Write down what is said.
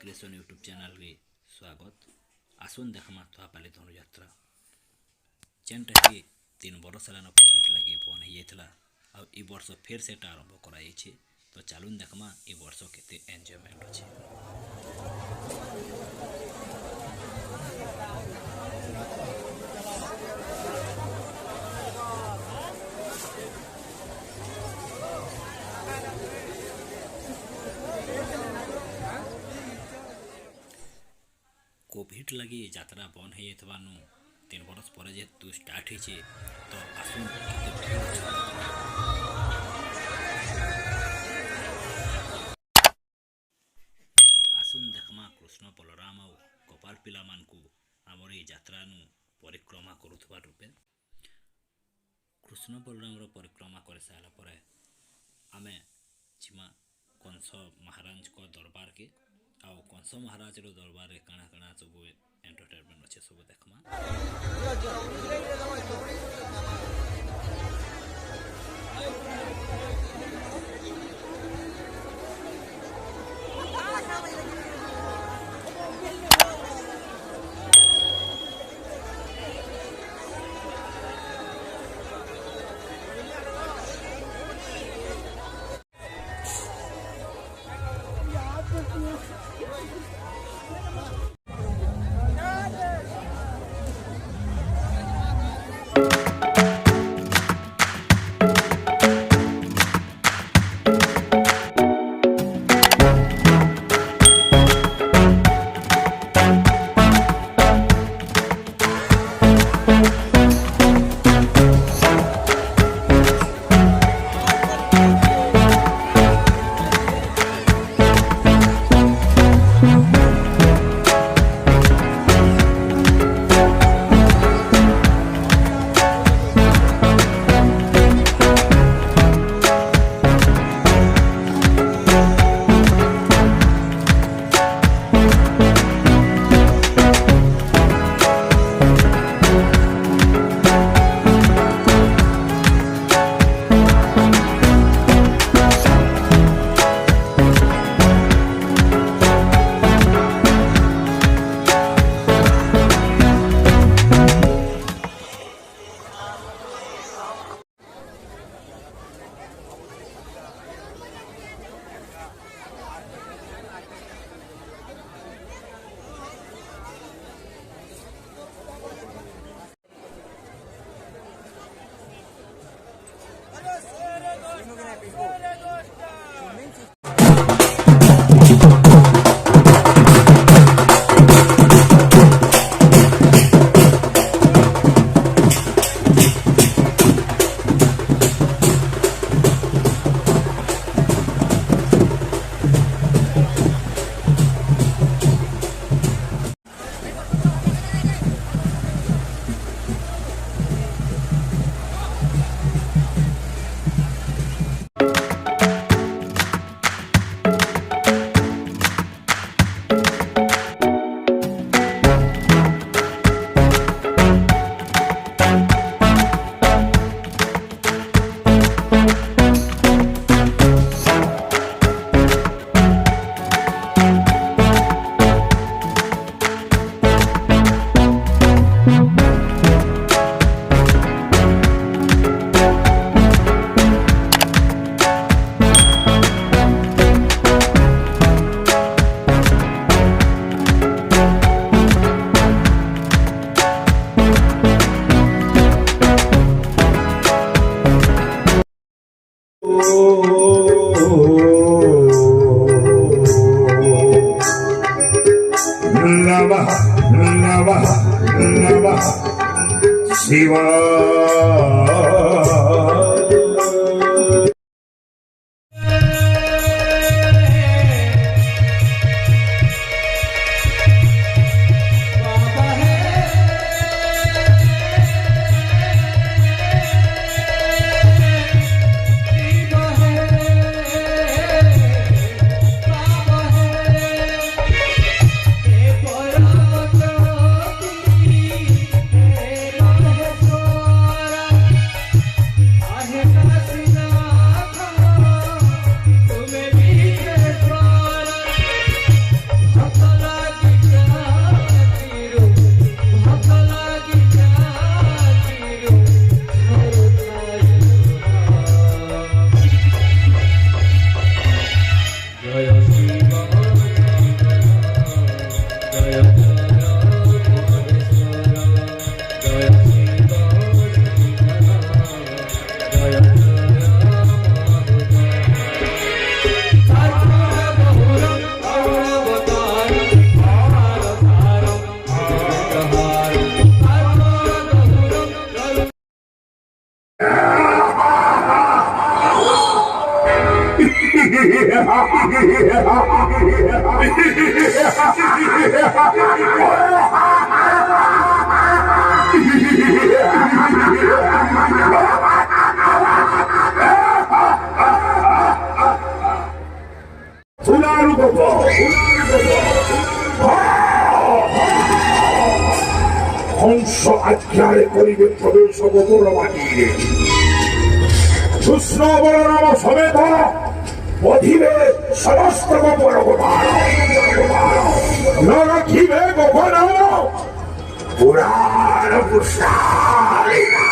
Creation YouTube channel के स्वागत। आसुन देखमा थुआपाली धनुयात्रा जेनटा कि 3 बरस हेलान कोविड लगी बंद हो जाता आ ई वर्ष फिर से आरंभ कराई। तो चलून देखमा ई वर्ष केते एंजॉयमेंट अच्छे। कोविड लगी यात्रा बंद हो जाता 3 बरस पर जेहेतु स्टार्ट हो तो आसुन आसुन देखमा कृष्ण बलराम और गोपाल पिला मानकू आमर ये यात्रा परिक्रमा करुवा रूपे कृष्ण बलराम परिक्रमा कर सारा पर आमे जिमा कंस महाराज को दरबार के आउ कंस महाराज दरबार रे काଣା काଣା सब एंटरटेनमेंट अच्छे सब देखमा। नमः नमः नमः शिवाय। বংশ আজ্ঞারে করিবে প্রবেশ গোপর মাটিরে কৃষ্ণ বল নাম সমেত অধিবে সমস্ত গোপর গোপাল ন রাখিবে গোপন পুরাণ পুষ্টালিকা